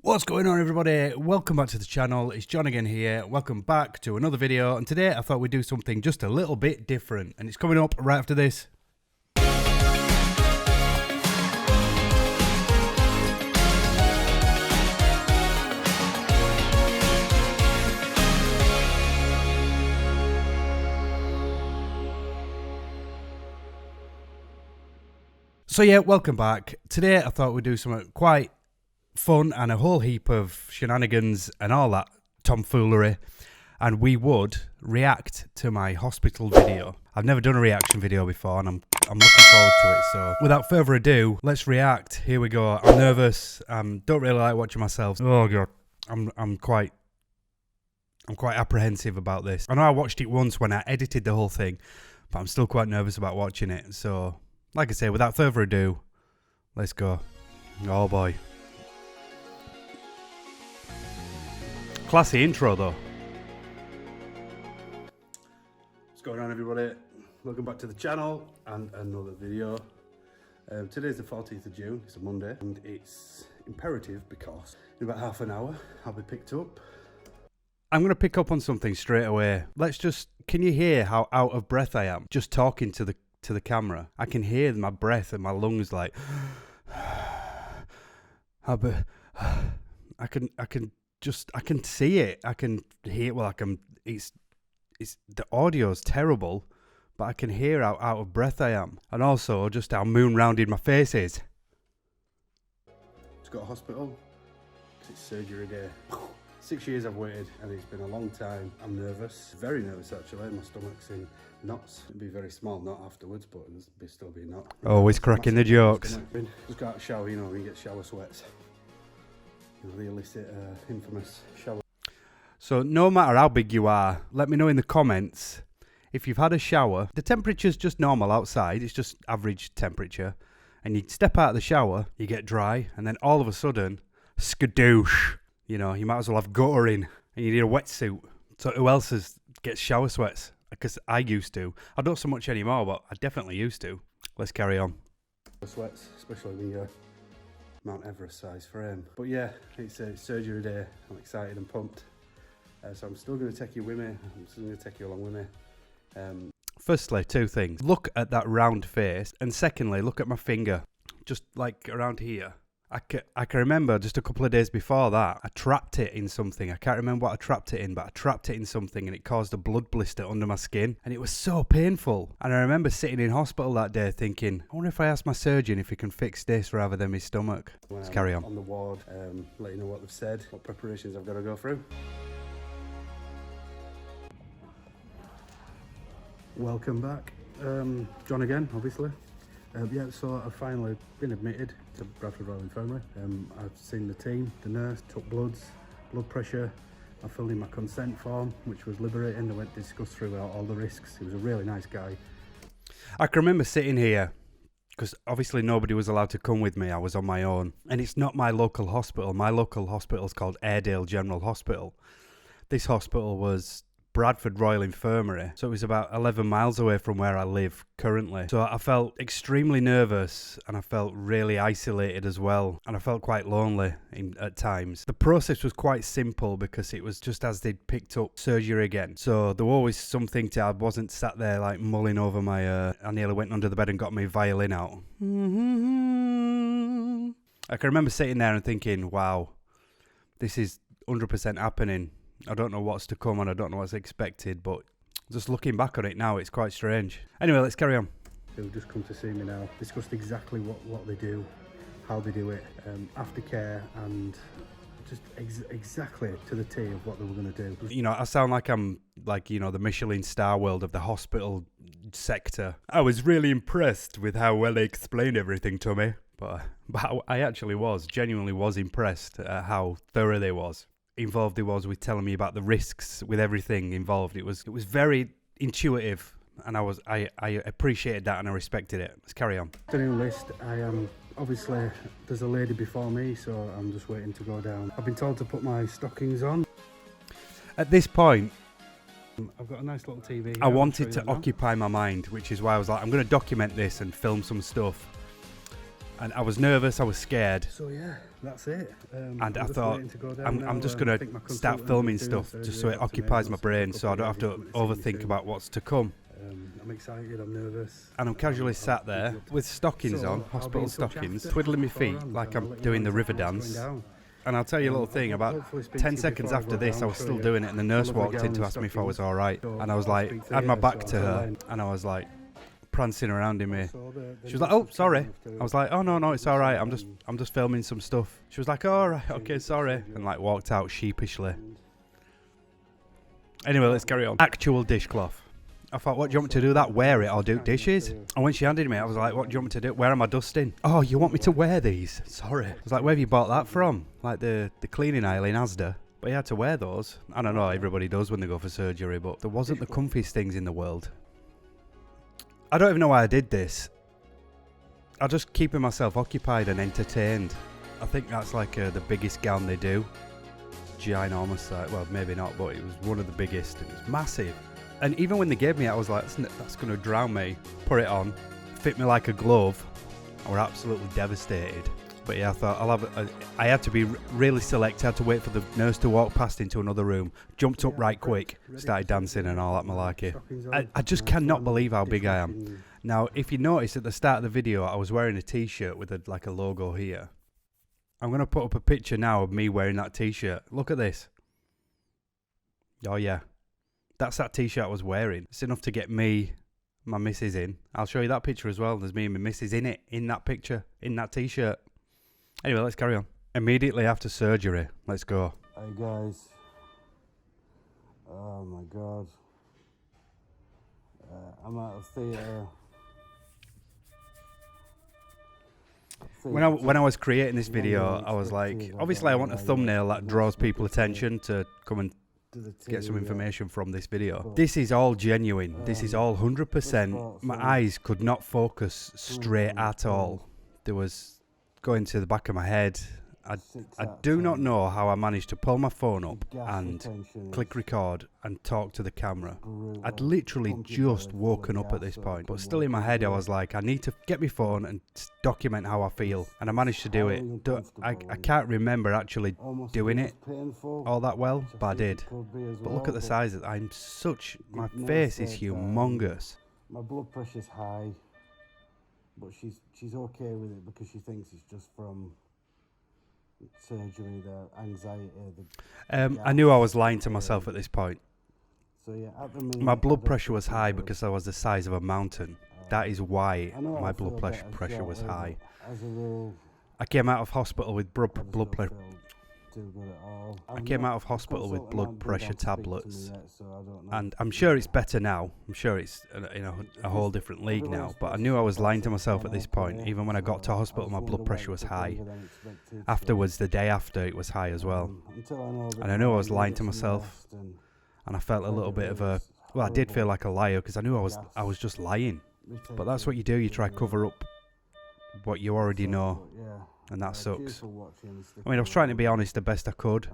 What's going on, everybody? Welcome back to the channel. It's John again here. Welcome back to another video, and today I thought we'd do something just a little bit different, and it's coming up right after this. So yeah, welcome back. Today I thought we'd do something quite fun and a whole heap of shenanigans and all that tomfoolery, and we would react to my hospital video. I've never done a reaction video before, and I'm looking forward to it. So without further ado, let's react. Here we go. I'm nervous. Don't really like watching myself. Oh god, I'm quite apprehensive about this. I know I watched it once when I edited the whole thing, but I'm still quite nervous about watching it. So like I say, without further ado, let's go. Oh boy. Classy intro though. What's going on, everybody? Welcome back to the channel and another video. Today's the 14th of June, it's a Monday, and it's imperative because in about half an hour I'll be picked up. I'm going to pick up on something straight away. Can you hear how out of breath I am just talking to the camera? I can hear my breath and my lungs like I can see it. I can hear, well, it's the audio's terrible, but I can hear how out of breath I am, and also just how moon-rounded my face is. Just got a hospital. It's surgery day. 6 years I've waited, and it's been a long time. I'm nervous, very nervous actually. My stomach's in knots. It'll be a very small knot afterwards, but it'll still be a knot. Always cracking the jokes. Just got out of the shower, you know, when you get shower sweats. You know, the illicit, infamous shower. So no matter how big you are, let me know in the comments if you've had a shower. The temperature's just normal outside, it's just average temperature, and you step out of the shower, you get dry, and then all of a sudden, skadoosh. You know, you might as well have guttering, and you need a wetsuit. So who else gets shower sweats? Because I used to. I don't so much anymore, but I definitely used to. Let's carry on. Sweats, especially when you're Mount Everest size frame. But yeah, it's a surgery day. I'm excited and pumped. So I'm still going to take you with me. I'm still going to take you along with me. Firstly, two things. Look at that round face. And secondly, look at my finger. Just like around here. I can remember just a couple of days before that, I trapped it in something. I can't remember what I trapped it in, but I trapped it in something and it caused a blood blister under my skin. And it was so painful. And I remember sitting in hospital that day thinking, I wonder if I ask my surgeon if he can fix this rather than my stomach. Let's carry on. On the ward, let you know what they've said, what preparations I've got to go through. Welcome back. John again, obviously. Yeah, so I've finally been admitted to Bradford Royal Infirmary. I've seen the team, the nurse, took blood pressure. I filled in my consent form, which was liberating. They went to discuss through all the risks. He was a really nice guy. I can remember sitting here, because obviously nobody was allowed to come with me. I was on my own. And it's not my local hospital. My local hospital is called Airedale General Hospital. This hospital was Bradford Royal Infirmary, so it was about 11 miles away from where I live currently. So I felt extremely nervous, and I felt really isolated as well, and I felt quite lonely at times. The process was quite simple because it was just as they'd picked up surgery again, so there was always something I wasn't sat there like mulling over my I nearly went under the bed and got my violin out. I can remember sitting there and thinking, wow, this is 100% happening. I don't know what's to come and I don't know what's expected, but just looking back on it now, it's quite strange. Anyway, let's carry on. They've just come to see me now, discussed exactly what they do, how they do it, aftercare, and just exactly to the T of what they were going to do. You know, I sound like I'm like, you know, the Michelin star world of the hospital sector. I was really impressed with how well they explained everything to me, but I actually genuinely was impressed at how thorough they was. Involved he was with telling me about the risks with everything involved. It was very intuitive, and I appreciated that and I respected it. Let's carry on. The new list. I am obviously there's a lady before me, so I'm just waiting to go down. I've been told to put my stockings on. At this point, I've got a nice little TV. I wanted to occupy my mind, which is why I was like, I'm going to document this and film some stuff. And I was nervous, I was scared. So yeah, that's it. And I thought, I'm just going to start filming stuff just so it occupies my brain so I don't have to overthink about what's to come. I'm excited, I'm nervous. And I'm casually sat there with stockings on, hospital stockings, twiddling my feet like I'm doing the river dance. And I'll tell you a little thing, about 10 seconds after this I was still doing it and the nurse walked in to ask me if I was alright. And I was like, I had my back to her and I was like prancing around in me. She was like, oh, sorry. I was like, oh no, it's alright, I'm just filming some stuff. She was like, oh, alright, okay, sorry. And like walked out sheepishly. Anyway, let's carry on. Actual dishcloth. I thought, what do you want me to do that? Wear it or do dishes? And when she handed me, I was like, what do you want me to do? Where am I dusting? Oh, you want me to wear these? Sorry. I was like, where have you bought that from? Like the cleaning aisle in Asda. But you had to wear those. I don't know, everybody does when they go for surgery, but there wasn't the comfiest things in the world. I don't even know why I did this. I'm just keeping myself occupied and entertained. I think that's like the biggest gown they do. Ginormous, well maybe not, but it was one of the biggest. It was massive. And even when they gave me it, I was like, that's going to drown me. Put it on, fit me like a glove. I was absolutely devastated. But yeah, I thought I had to be really select. I had to wait for the nurse to walk past into another room. Jumped up right quick, started dancing and all that malarkey. I just cannot believe how big I am. Now, if you notice at the start of the video, I was wearing a t-shirt with like a logo here. I'm going to put up a picture now of me wearing that t-shirt. Look at this. Oh yeah. That's that t-shirt I was wearing. It's enough to get me, my missus in. I'll show you that picture as well. There's me and my missus in it, in that picture, in that t-shirt. Anyway, let's carry on. Immediately after surgery, let's go. Hey guys. Oh my God. I'm out of theatre. When I was creating this video, I was like, obviously I want a thumbnail that draws people attention to come and get some information from this video. This is all genuine. This is all 100%. My eyes could not focus straight at all. There was going to the back of my head. I do not know how I managed to pull my phone up and click record and talk to the camera. I'd literally just woken up at this point, but still in my head I was like, I need to get my phone and document how I feel, and I managed to do it. I can't remember actually doing it all that well, but I did. But look at the size of it. My face is humongous. My blood pressure's high, but she's okay with it because she thinks it's just from surgery, the anxiety. I knew I was lying to myself at this point. So yeah, at the minute, my blood pressure was high because I was the size of a mountain. That is why my blood pressure was high. As a rule, I came out of hospital with blood pressure. I came out of hospital with blood pressure tablets, and I'm sure it's better now. I'm sure it's in a whole different league now, but I knew I was lying to myself at this point. Even when I got to hospital, my blood pressure was high. Afterwards, the day after, it was high as well. And I knew I was lying to myself, and I felt a little bit of a... Well, I did feel like a liar because I knew I was just lying. But that's what you do. You try to cover up what you already know. And that sucks. I mean, I was trying to be honest the best I could,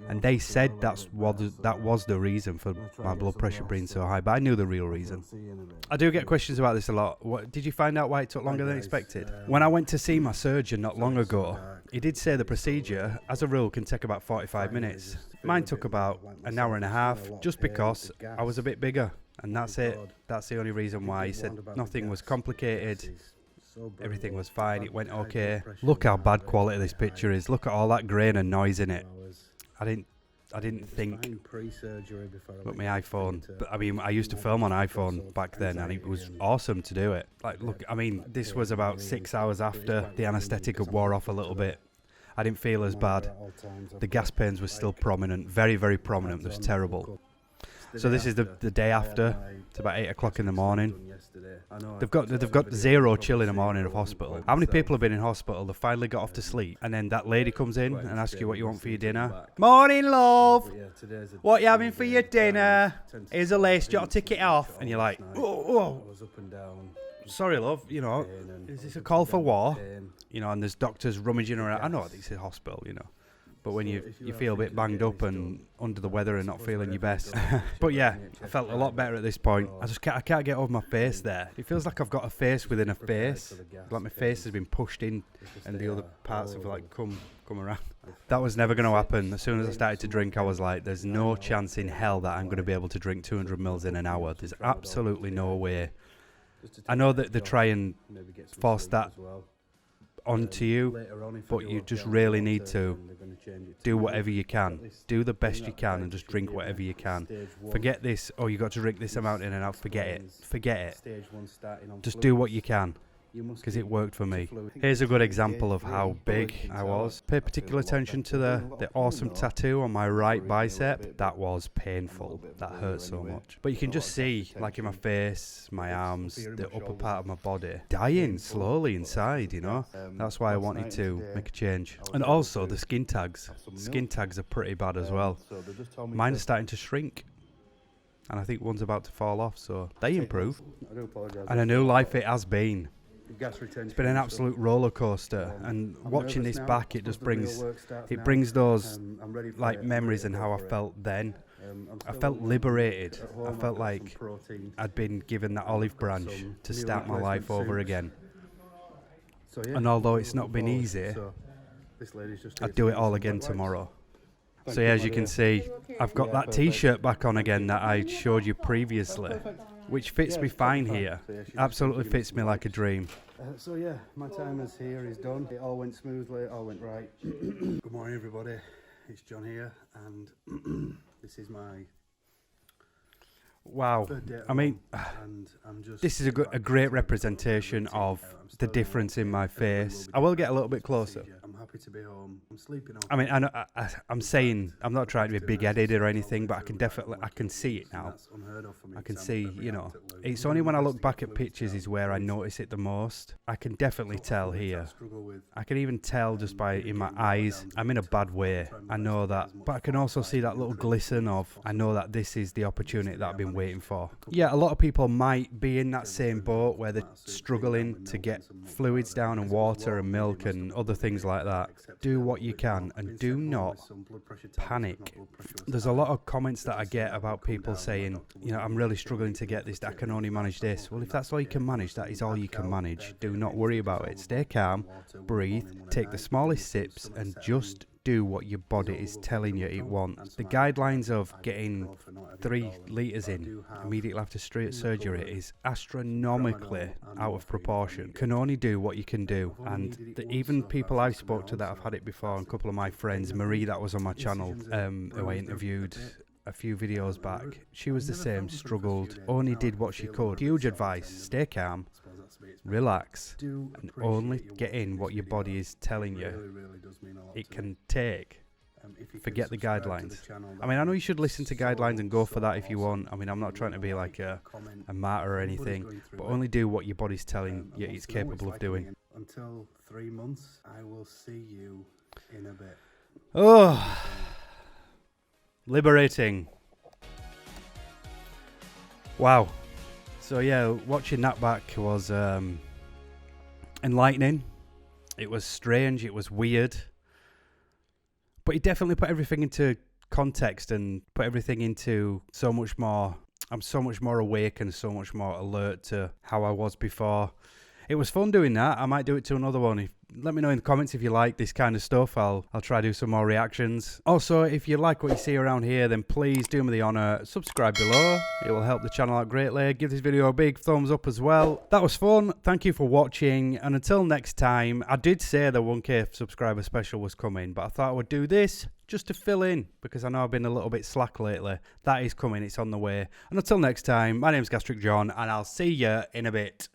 and they said that was the reason for my blood pressure being so high, but I knew the real reason. I do get questions about this a lot. Did you find out why it took longer than expected? When I went to see my surgeon not long ago, he did say the procedure, as a rule, can take about 45 minutes. Mine took about an hour and a half, just because I was a bit bigger, and that's it. That's the only reason why. He said nothing was complicated. Everything was fine, it went okay. Look how bad quality this picture is. Look at all that grain and noise in it. I didn't think. Look, my iPhone. But I mean, I used to film on iPhone back then, and it was awesome to do it. Like, look, I mean, this was about 6 hours after the anaesthetic had wore off a little bit. I didn't feel as bad. The gas pains were still prominent, very, very prominent. It was terrible. So this is the day after. It's about 8 o'clock in the morning. They've got zero chill in the morning of hospital. How many people have been in hospital? They finally got off to sleep, and then that lady comes in and asks you what you want for your dinner. Morning, love. What you having for your dinner? Here's a list. You got to tick it off, and you're like, oh. Sorry, love. You know, is this a call for war? You know, and there's doctors rummaging around. I know this is a hospital. You know. but when you feel a bit banged up and under the weather and not feeling your best. But yeah, I felt a lot better at this point. I can't get over my face there. It feels like I've got a face within a face, like my face has been pushed in and the other parts have like come around. That was never going to happen. As soon as I started to drink, I was like, there's no chance in hell that I'm going to be able to drink 200 mils in an hour. There's absolutely no way. I know that they try and force that onto you, but you just really need to do whatever you can. Do the best you can and just drink whatever you can. Forget this, oh, you got to drink this amount in and out. Forget it. Forget it. Just do what you can, because it worked for me. Here's a good example of how big I was. Pay particular attention to the awesome tattoo on my right bicep. That was painful. That hurt so much. But you can just see, like in my face, my arms, the upper part of my body, dying slowly inside, you know? That's why I wanted to make a change. And also the skin tags. Skin tags are pretty bad as well. Mine are starting to shrink. And I think one's about to fall off, so they improve. And a new life it has been. It's been an absolute roller coaster, and watching this back, it just brings those like memories and how I felt then. I felt liberated. I felt like I'd been given that olive branch to start my life over again. And although it's not been easy, I'd do it all again tomorrow. So yeah, as you can see, I've got that t-shirt back on again that I showed you previously, which fits me fine here. Absolutely fits me like a dream. So yeah, my time as here is done. It all went smoothly, it all went right. Good morning everybody, it's John here, and this is my wow. I mean, this is a great representation of the difference in my face. I will get a little bit closer. I'm happy to be home. I'm sleeping. I mean, I'm saying, I'm not trying to be big-headed or anything, but I can see it now. I can see, you know, it's only when I look back at pictures is where I notice it the most. I can definitely tell here. I can even tell just in my eyes. I'm in a bad way. I know that, but I can also see that little glisten of, I know that this is the opportunity that I've been waiting for. Yeah, a lot of people might be in that same boat where they're struggling to get fluids down and water and milk and other things like that. Do what you can and do not panic. There's a lot of comments that I get about people saying, you know, I'm really struggling to get this, I can only manage this. Well, if that's all you can manage, that is all you can manage. Do not worry about it. Stay calm, breathe, take the smallest sips and just do what your body is telling you it wants. The guidelines of getting 3 litres in immediately after surgery is astronomically out of proportion. Can only do what you can do. And even people I spoke to that have had it before, and a couple of my friends, Marie that was on my channel, who I interviewed a few videos back, she was the same, struggled, only did what she could. Huge advice, stay calm, relax, and only get in what your body is telling you it can take. Forget the guidelines. I mean, I know you should listen to guidelines and go for that if you want. I mean, I'm not trying to be like a martyr or anything, but only do what your body's telling you it's capable of doing. Until 3 months, I will see you in a bit. Oh, liberating. Wow. So yeah, watching that back was enlightening. It was strange, it was weird. But it definitely put everything into context and put everything into so much more. I'm so much more awake and so much more alert to how I was before. It was fun doing that. I might do it to another one. Let me know in the comments if you like this kind of stuff. I'll try to do some more reactions. Also, if you like what you see around here, then please do me the honour, subscribe below. It will help the channel out greatly. Give this video a big thumbs up as well. That was fun. Thank you for watching. And until next time, I did say the 1K subscriber special was coming, but I thought I would do this just to fill in, because I know I've been a little bit slack lately. That is coming. It's on the way. And until next time, my name's Gastric John, and I'll see you in a bit.